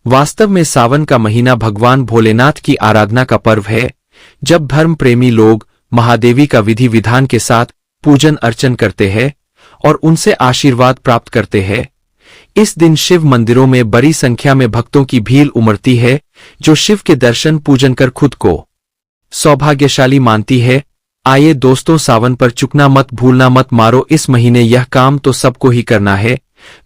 वास्तव में सावन का महीना भगवान भोलेनाथ की आराधना का पर्व है, जब धर्म प्रेमी लोग महादेवी का विधि विधान के साथ पूजन अर्चन करते हैं और उनसे आशीर्वाद प्राप्त करते हैं। इस दिन शिव मंदिरों में बड़ी संख्या में भक्तों की भीड़ उमड़ती है, जो शिव के दर्शन पूजन कर खुद को सौभाग्यशाली मानती है। आइए दोस्तों, सावन पर चूकना मत भूलना मत मारो इस महीने यह काम तो सबको ही करना है।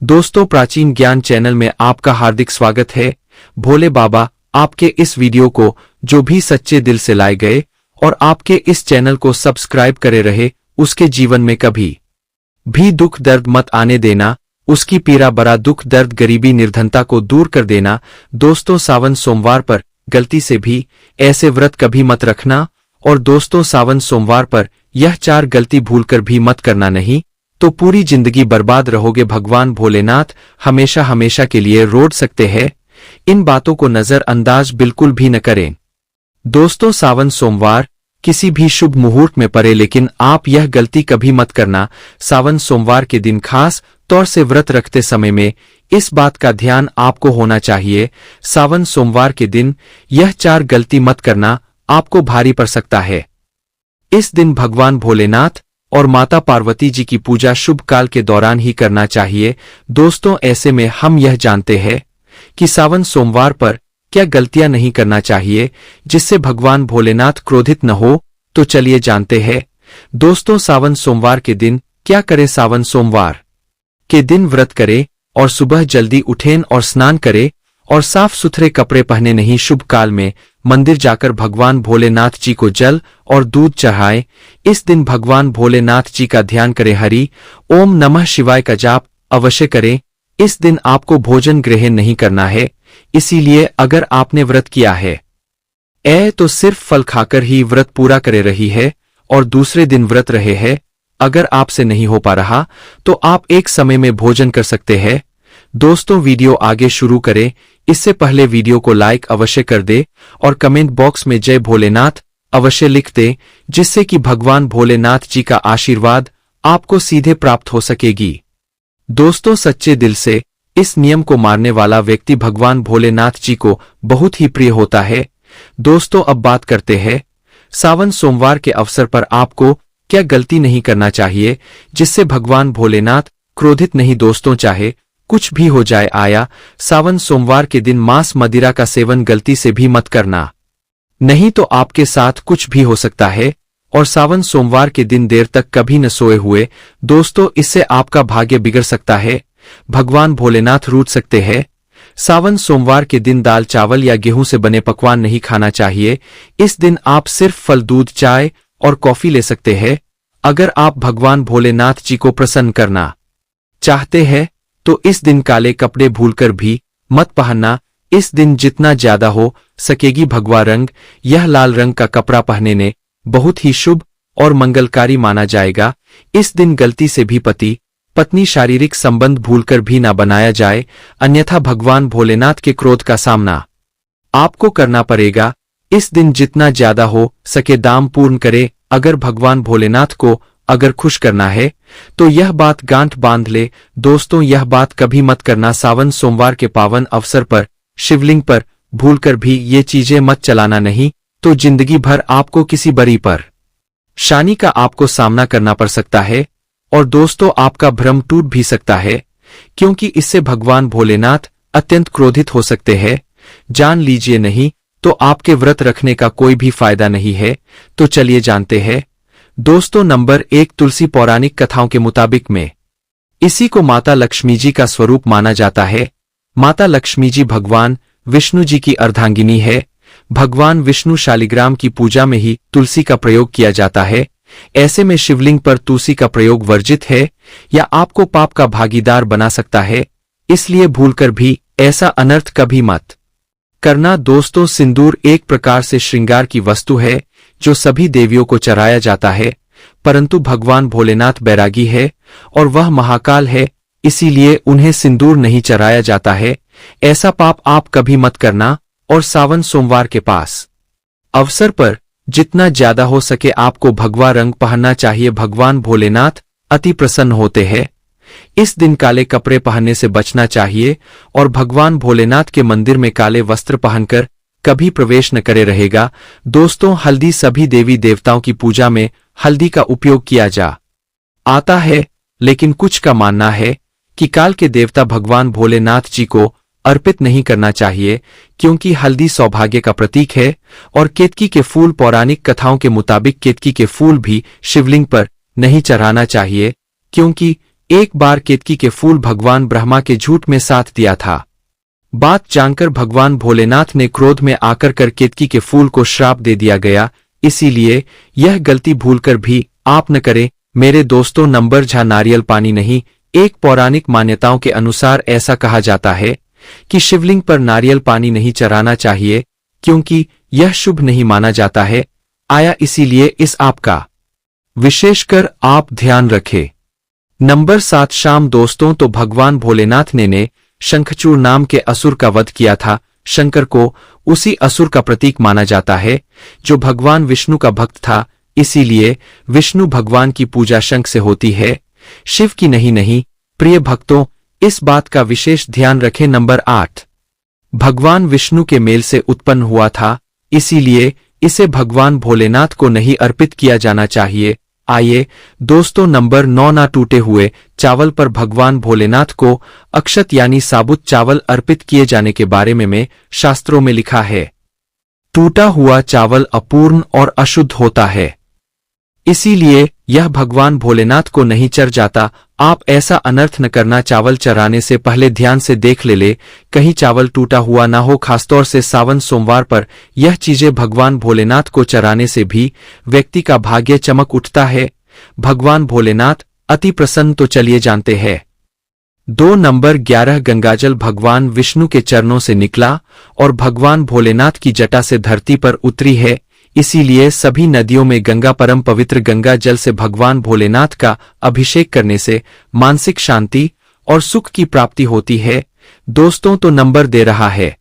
दोस्तों, प्राचीन ज्ञान चैनल में आपका हार्दिक स्वागत है। भोले बाबा आपके इस वीडियो को जो भी सच्चे दिल से लाए गए और आपके इस चैनल को सब्सक्राइब करे रहे, उसके जीवन में कभी भी दुख दर्द मत आने देना। उसकी पीड़ा बड़ा दुख दर्द गरीबी निर्धनता को दूर कर देना। दोस्तों, सावन सोमवार पर गलती से भी ऐसे व्रत कभी मत रखना। और दोस्तों, सावन सोमवार पर यह 4 गलती भूलकर भी मत करना, नहीं तो पूरी जिंदगी बर्बाद रहोगे। भगवान भोलेनाथ हमेशा हमेशा के लिए रोड सकते हैं। इन बातों को नजरअंदाज बिल्कुल भी न करें। दोस्तों, सावन सोमवार किसी भी शुभ मुहूर्त में पड़े, लेकिन आप यह गलती कभी मत करना। सावन सोमवार के दिन खास तौर से व्रत रखते समय में इस बात का ध्यान आपको होना चाहिए। सावन सोमवार के दिन यह 4 गलती मत करना, आपको भारी पड़ सकता है। इस दिन भगवान भोलेनाथ और माता पार्वती जी की पूजा शुभ काल के दौरान ही करना चाहिए। दोस्तों, ऐसे में हम यह जानते हैं कि सावन सोमवार पर क्या गलतियां नहीं करना चाहिए, जिससे भगवान भोलेनाथ क्रोधित न हो। तो चलिए जानते हैं। दोस्तों, सावन सोमवार के दिन क्या करें। सावन सोमवार के दिन व्रत करें और सुबह जल्दी उठें और स्नान करें और साफ सुथरे कपड़े पहने। नहीं, शुभ काल में मंदिर जाकर भगवान भोलेनाथ जी को जल और दूध चढ़ाएं। इस दिन भगवान भोलेनाथ जी का ध्यान करें। हरि ओम नमः शिवाय का जाप अवश्य करें। इस दिन आपको भोजन ग्रहण नहीं करना है, इसीलिए अगर आपने व्रत किया है तो सिर्फ फल खाकर ही व्रत पूरा करे रही है और दूसरे दिन व्रत रहे हैं। अगर आपसे नहीं हो पा रहा तो आप एक समय में भोजन कर सकते हैं। दोस्तों, वीडियो आगे शुरू करें इससे पहले वीडियो को लाइक अवश्य कर दे और कमेंट बॉक्स में जय भोलेनाथ अवश्य लिख दे, जिससे कि भगवान भोलेनाथ जी का आशीर्वाद आपको सीधे प्राप्त हो सकेगी। दोस्तों, सच्चे दिल से इस नियम को मानने वाला व्यक्ति भगवान भोलेनाथ जी को बहुत ही प्रिय होता है। दोस्तों, अब बात करते हैं सावन सोमवार के अवसर पर आपको क्या गलती नहीं करना चाहिए, जिससे भगवान भोलेनाथ क्रोधित नहीं। दोस्तों, चाहे कुछ भी हो जाए, सावन सोमवार के दिन मांस मदिरा का सेवन गलती से भी मत करना, नहीं तो आपके साथ कुछ भी हो सकता है। और सावन सोमवार के दिन देर तक कभी न सोए हुए। दोस्तों, इससे आपका भाग्य बिगड़ सकता है। भगवान भोलेनाथ रूठ सकते हैं। सावन सोमवार के दिन दाल चावल या गेहूं से बने पकवान नहीं खाना चाहिए। इस दिन आप सिर्फ फल दूध चाय और कॉफी ले सकते हैं। अगर आप भगवान भोलेनाथ जी को प्रसन्न करना चाहते हैं तो इस दिन काले कपड़े भूलकर भी मत पहनना। इस दिन जितना ज्यादा हो सकेगी भगवा रंग, यह लाल रंग का कपड़ा पहनने ने बहुत ही शुभ और मंगलकारी माना जाएगा। इस दिन गलती से भी पति पत्नी शारीरिक संबंध भूलकर भी ना बनाया जाए, अन्यथा भगवान भोलेनाथ के क्रोध का सामना आपको करना पड़ेगा। इस दिन जितना ज्यादा हो सके दाम पूर्ण करे। अगर भगवान भोलेनाथ को अगर खुश करना है तो यह बात गांठ बांध ले। दोस्तों, यह बात कभी मत करना सावन सोमवार के पावन अवसर पर शिवलिंग पर भूलकर भी ये चीजें मत चलाना, नहीं तो जिंदगी भर आपको किसी बड़ी परेशानी का आपको सामना करना पड़ सकता है। और दोस्तों, आपका भ्रम टूट भी सकता है, क्योंकि इससे भगवान भोलेनाथ अत्यंत क्रोधित हो सकते हैं। जान लीजिए, नहीं तो आपके व्रत रखने का कोई भी फायदा नहीं है। तो चलिए जानते हैं। दोस्तों, नंबर 1, तुलसी। पौराणिक कथाओं के मुताबिक में इसी को माता लक्ष्मी जी का स्वरूप माना जाता है। माता लक्ष्मी जी भगवान विष्णु जी की अर्धांगिनी है। भगवान विष्णु शालिग्राम की पूजा में ही तुलसी का प्रयोग किया जाता है। ऐसे में शिवलिंग पर तुलसी का प्रयोग वर्जित है या आपको पाप का भागीदार बना सकता है, इसलिए भूलकर भी ऐसा अनर्थ कभी मत करना। दोस्तों, सिंदूर एक प्रकार से श्रृंगार की वस्तु है जो सभी देवियों को चढ़ाया जाता है, परंतु भगवान भोलेनाथ बैरागी है और वह महाकाल है, इसीलिए उन्हें सिंदूर नहीं चढ़ाया जाता है। ऐसा पाप आप कभी मत करना। और सावन सोमवार के पास अवसर पर जितना ज्यादा हो सके आपको भगवा रंग पहनना चाहिए। भगवान भोलेनाथ अति प्रसन्न होते हैं इस दिन काले कपड़े पहनने से बचना चाहिए और भगवान भोलेनाथ के मंदिर में काले वस्त्र पहनकर कभी प्रवेश न करे रहेगा। दोस्तों, हल्दी सभी देवी देवताओं की पूजा में हल्दी का उपयोग किया जा आता है, लेकिन कुछ का मानना है कि काल के देवता भगवान भोलेनाथ जी को अर्पित नहीं करना चाहिए, क्योंकि हल्दी सौभाग्य का प्रतीक है और केतकी के फूल पौराणिक कथाओं के मुताबिक केतकी के फूल भी शिवलिंग पर नहीं चढ़ाना चाहिए, क्योंकि एक बार केतकी के फूल भगवान ब्रह्मा के झूठ में साथ दिया था। बात जानकर भगवान भोलेनाथ ने क्रोध में आकर कर केतकी के फूल को श्राप दे दिया गया, इसीलिए यह गलती भूलकर भी आप न करें मेरे दोस्तों। नंबर झा नारियल पानी नहीं। एक पौराणिक मान्यताओं के अनुसार ऐसा कहा जाता है कि शिवलिंग पर नारियल पानी नहीं चढ़ाना चाहिए, क्योंकि यह शुभ नहीं माना जाता है। आया इसीलिए इस आपका विशेषकर आप ध्यान रखें। नंबर 7 शाम। दोस्तों, तो भगवान भोलेनाथ ने शंखचूड़ नाम के असुर का वध किया था। शंकर को उसी असुर का प्रतीक माना जाता है जो भगवान विष्णु का भक्त था, इसीलिए विष्णु भगवान की पूजा शंख से होती है, शिव की नहीं। प्रिय भक्तों, इस बात का विशेष ध्यान रखें। नंबर 8 भगवान विष्णु के मेल से उत्पन्न हुआ था, इसीलिए इसे भगवान भोलेनाथ को नहीं अर्पित किया जाना चाहिए। आइए दोस्तों, नंबर 9 ना टूटे हुए चावल पर भगवान भोलेनाथ को अक्षत यानी साबुत चावल अर्पित किए जाने के बारे में शास्त्रों में लिखा है। टूटा हुआ चावल अपूर्ण और अशुद्ध होता है, इसीलिए यह भगवान भोलेनाथ को नहीं चढ़ जाता। आप ऐसा अनर्थ न करना, चावल चढ़ाने से पहले ध्यान से देख ले कहीं चावल टूटा हुआ ना हो। खासतौर से सावन सोमवार पर यह चीजें भगवान भोलेनाथ को चढ़ाने से भी व्यक्ति का भाग्य चमक उठता है। भगवान भोलेनाथ अति प्रसन्न तो चलिए जानते हैं। 2 नंबर 11 गंगाजल भगवान विष्णु के चरणों से निकला और भगवान भोलेनाथ की जटा से धरती पर उतरी है, इसीलिए सभी नदियों में गंगा परम पवित्र। गंगा जल से भगवान भोलेनाथ का अभिषेक करने से मानसिक शांति और सुख की प्राप्ति होती है। दोस्तों, तो नंबर दे रहा है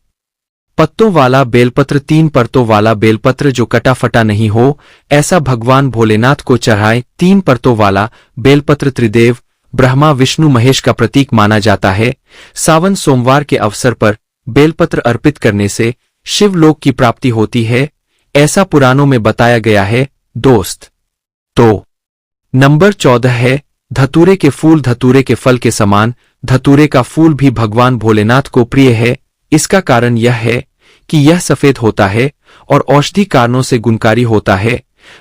पत्तों वाला बेलपत्र। 3 परतों वाला बेलपत्र जो कटा फटा नहीं हो, ऐसा भगवान भोलेनाथ को चढ़ाए। 3 परतों वाला बेलपत्र त्रिदेव ब्रह्मा विष्णु महेश का प्रतीक माना जाता है। सावन सोमवार के अवसर पर बेलपत्र अर्पित करने से शिवलोक की प्राप्ति होती है, ऐसा पुराणों में बताया गया है। दोस्त, तो नंबर 14 है धतूरे के फूल। धतूरे के फल के समान धतूरे का फूल भी भगवान भोलेनाथ को प्रिय है। इसका कारण यह है कि यह सफेद होता है और औषधि कारणों से गुणकारी होता है।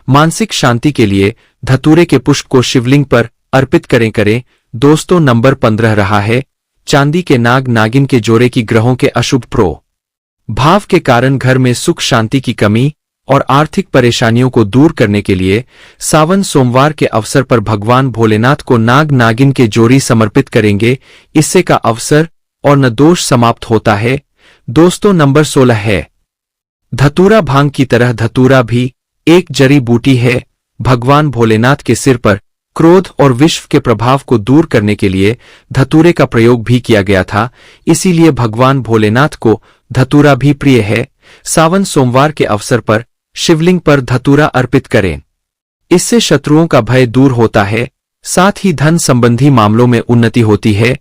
मानसिक शांति के लिए धतूरे के पुष्प को शिवलिंग पर अर्पित करें। दोस्तों, नंबर 15 रहा है चांदी के नाग नागिन के जोड़े की ग्रहों के अशुभ प्रभाव के कारण घर में सुख शांति की कमी और आर्थिक परेशानियों को दूर करने के लिए सावन सोमवार के अवसर पर भगवान भोलेनाथ को नाग नागिन के जोड़ी समर्पित करेंगे। इससे का अवसर और न दोष समाप्त होता है। दोस्तों, नंबर 16 है धतूरा। भांग की तरह धतूरा भी एक जड़ी बूटी है। भगवान भोलेनाथ के सिर पर क्रोध और विश्व के प्रभाव को दूर करने के लिए धतूरे का प्रयोग भी किया गया था, इसीलिए भगवान भोलेनाथ को धतूरा भी प्रिय है। सावन सोमवार के अवसर पर शिवलिंग पर धतूरा अर्पित करें, इससे शत्रुओं का भय दूर होता है, साथ ही धन संबंधी मामलों में उन्नति होती है।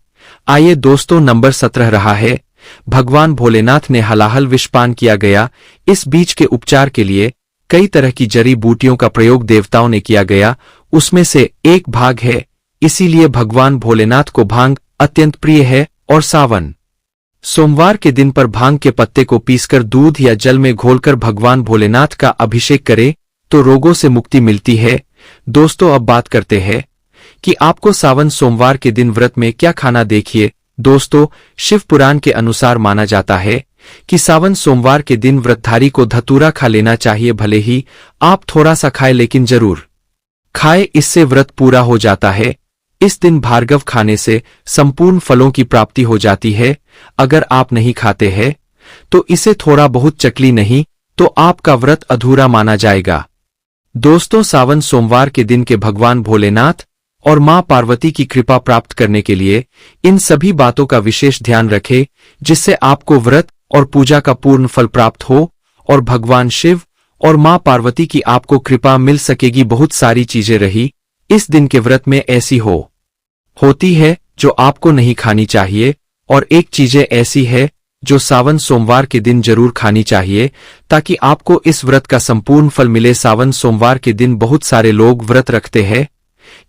आइए दोस्तों, नंबर 17 रहा है भगवान भोलेनाथ ने हलाहल विषपान किया गया। इस बीज के उपचार के लिए कई तरह की जड़ी बूटियों का प्रयोग देवताओं ने किया गया, उसमें से एक भाग है, इसीलिए भगवान भोलेनाथ को भांग अत्यंत प्रिय है। और सावन सोमवार के दिन पर भांग के पत्ते को पीसकर दूध या जल में घोलकर भगवान भोलेनाथ का अभिषेक करें तो रोगों से मुक्ति मिलती है। दोस्तों, अब बात करते हैं कि आपको सावन सोमवार के दिन व्रत में क्या खाना। देखिए दोस्तों, शिव पुराण के अनुसार माना जाता है कि सावन सोमवार के दिन व्रतधारी को धतूरा खा लेना चाहिए। भले ही आप थोड़ा सा खाए, लेकिन जरूर खाए, इससे व्रत पूरा हो जाता है। इस दिन भार्गव खाने से संपूर्ण फलों की प्राप्ति हो जाती है। अगर आप नहीं खाते हैं तो इसे थोड़ा बहुत चकली नहीं तो आपका व्रत अधूरा माना जाएगा। दोस्तों, सावन सोमवार के दिन के भगवान भोलेनाथ और मां पार्वती की कृपा प्राप्त करने के लिए इन सभी बातों का विशेष ध्यान रखें, जिससे आपको व्रत और पूजा का पूर्ण फल प्राप्त हो और भगवान शिव और मां पार्वती की आपको कृपा मिल सकेगी। बहुत सारी चीजें रही इस दिन के व्रत में ऐसी होती है जो आपको नहीं खानी चाहिए, और एक चीजें ऐसी है जो सावन सोमवार के दिन जरूर खानी चाहिए ताकि आपको इस व्रत का संपूर्ण फल मिले। सावन सोमवार के दिन बहुत सारे लोग व्रत रखते हैं।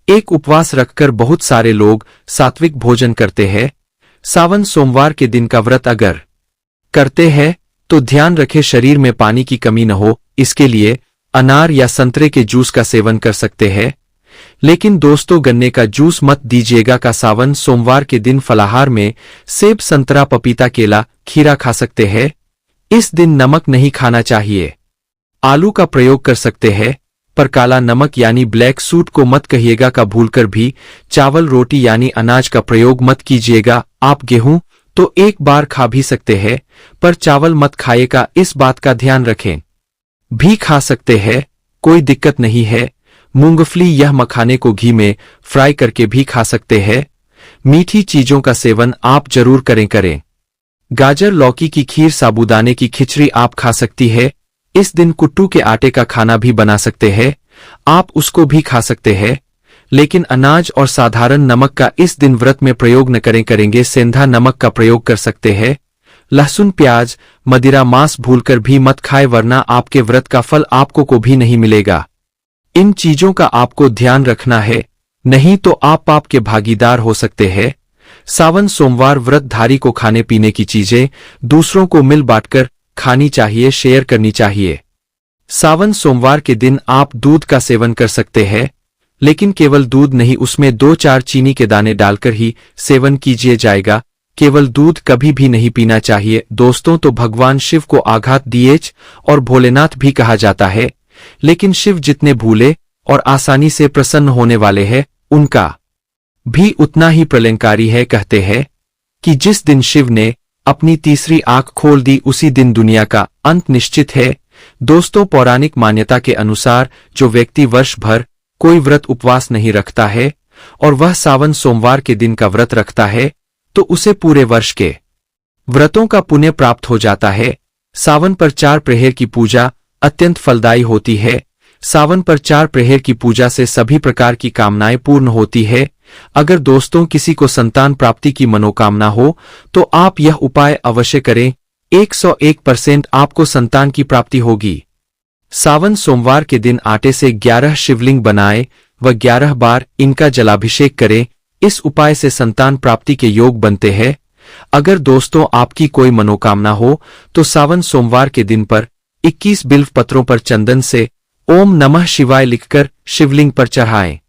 एक उपवास रखकर बहुत सारे लोग सात्विक भोजन करते हैं। सावन सोमवार के दिन का व्रत अगर करते हैं तो ध्यान रखें शरीर में पानी की कमी न हो। इसके लिए अनार या संतरे के जूस का सेवन कर सकते हैं। लेकिन दोस्तों, गन्ने का जूस मत दीजिएगा। का सावन सोमवार के दिन फलाहार में सेब, संतरा, पपीता, केला, खीरा खा सकते हैं। इस दिन नमक नहीं खाना चाहिए। आलू का प्रयोग कर सकते हैं, पर काला नमक यानी ब्लैक सूट को मत कहिएगा। का भूलकर भी चावल, रोटी यानी अनाज का प्रयोग मत कीजिएगा। आप गेहूं तो एक बार खा भी सकते हैं, पर चावल मत खाइएगा। इस बात का ध्यान रखें। भी खा सकते हैं, कोई दिक्कत नहीं है। मूंगफली यह मखाने को घी में फ्राई करके भी खा सकते हैं। मीठी चीजों का सेवन आप जरूर करें। गाजर, लौकी की खीर, साबूदाने की खिचड़ी आप खा सकती है। इस दिन कुट्टू के आटे का खाना भी बना सकते हैं, आप उसको भी खा सकते हैं। लेकिन अनाज और साधारण नमक का इस दिन व्रत में प्रयोग न करेंगे। सेंधा नमक का प्रयोग कर सकते हैं। लहसुन, प्याज, मदिरा, मांस भूलकर भी मत खाए, वरना आपके व्रत का फल आपको को भी नहीं मिलेगा। इन चीजों का आपको ध्यान रखना है, नहीं तो आप पाप के भागीदार हो सकते हैं। सावन सोमवार व्रतधारी को खाने पीने की चीजें दूसरों को मिल बांटकर खानी चाहिए, शेयर करनी चाहिए। सावन सोमवार के दिन आप दूध का सेवन कर सकते हैं, लेकिन केवल दूध नहीं, उसमें 2-4 चीनी के दाने डालकर ही सेवन कीजिए जाएगा। केवल दूध कभी भी नहीं पीना चाहिए। दोस्तों, तो भगवान शिव को आघात दिए और भोलेनाथ भी कहा जाता है, लेकिन शिव जितने भूले और आसानी से प्रसन्न होने वाले हैं, उनका भी उतना ही प्रलयंकारी है। कहते हैं कि जिस दिन शिव ने अपनी तीसरी आंख खोल दी, उसी दिन दुनिया का अंत निश्चित है। दोस्तों, पौराणिक मान्यता के अनुसार जो व्यक्ति वर्ष भर कोई व्रत उपवास नहीं रखता है और वह सावन सोमवार के दिन का व्रत रखता है, तो उसे पूरे वर्ष के व्रतों का पुण्य प्राप्त हो जाता है। सावन पर 4 प्रहर की पूजा अत्यंत फलदायी होती है। सावन पर 4 प्रहर की पूजा से सभी प्रकार की कामनाएं पूर्ण होती है। अगर दोस्तों किसी को संतान प्राप्ति की मनोकामना हो तो आप यह उपाय अवश्य करें। 101% आपको संतान की प्राप्ति होगी। सावन सोमवार के दिन आटे से 11 शिवलिंग बनाएं व 11 बार इनका जलाभिषेक करें। इस उपाय से संतान प्राप्ति के योग बनते हैं। अगर दोस्तों आपकी कोई मनोकामना हो तो सावन सोमवार के दिन पर 21 बिल्व पत्रों पर चंदन से ओम नमः शिवाय लिखकर शिवलिंग पर चढ़ाएं।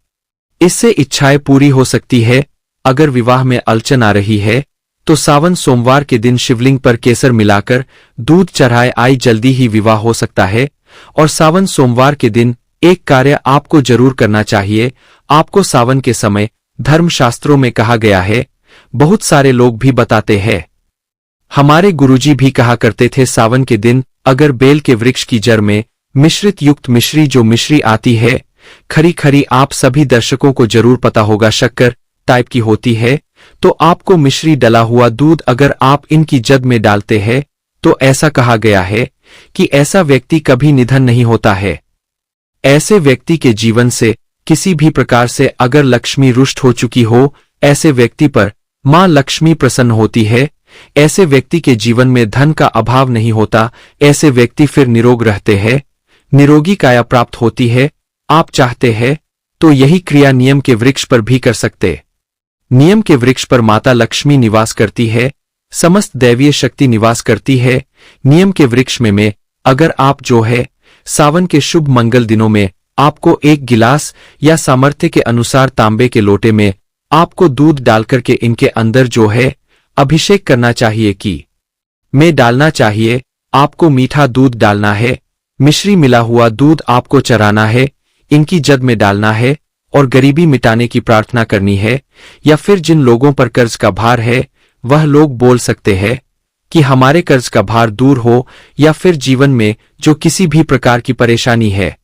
इससे इच्छाएं पूरी हो सकती है। अगर विवाह में अड़चन आ रही है तो सावन सोमवार के दिन शिवलिंग पर केसर मिलाकर दूध चढ़ाए, आई जल्दी ही विवाह हो सकता है। और सावन सोमवार के दिन एक कार्य आपको जरूर करना चाहिए। आपको सावन के समय धर्मशास्त्रों में कहा गया है, बहुत सारे लोग भी बताते हैं, हमारे गुरुजी भी कहा करते थे, सावन के दिन अगर बेल के वृक्ष की जड़ में मिश्रित युक्त मिश्री, जो मिश्री आती है खरी खरी, आप सभी दर्शकों को जरूर पता होगा शक्कर टाइप की होती है, तो आपको मिश्री डला हुआ दूध अगर आप इनकी जद में डालते हैं तो ऐसा कहा गया है कि ऐसा व्यक्ति कभी निधन नहीं होता है। ऐसे व्यक्ति के जीवन से किसी भी प्रकार से अगर लक्ष्मी रुष्ट हो चुकी हो, ऐसे व्यक्ति पर मां लक्ष्मी प्रसन्न होती है। ऐसे व्यक्ति के जीवन में धन का अभाव नहीं होता। ऐसे व्यक्ति फिर निरोग रहते हैं, निरोगी काया प्राप्त होती है। आप चाहते हैं तो यही क्रिया नियम के वृक्ष पर भी कर सकते। नियम के वृक्ष पर माता लक्ष्मी निवास करती है, समस्त दैवीय शक्ति निवास करती है। नियम के वृक्ष में अगर आप जो है सावन के शुभ मंगल दिनों में आपको 1 गिलास या सामर्थ्य के अनुसार तांबे के लोटे में आपको दूध डालकर के इनके अंदर जो है अभिषेक करना चाहिए कि में डालना चाहिए। आपको मीठा दूध डालना है, मिश्री मिला हुआ दूध आपको चराना है, इनकी जद में डालना है और गरीबी मिटाने की प्रार्थना करनी है। या फिर जिन लोगों पर कर्ज का भार है वह लोग बोल सकते हैं कि हमारे कर्ज का भार दूर हो, या फिर जीवन में जो किसी भी प्रकार की परेशानी है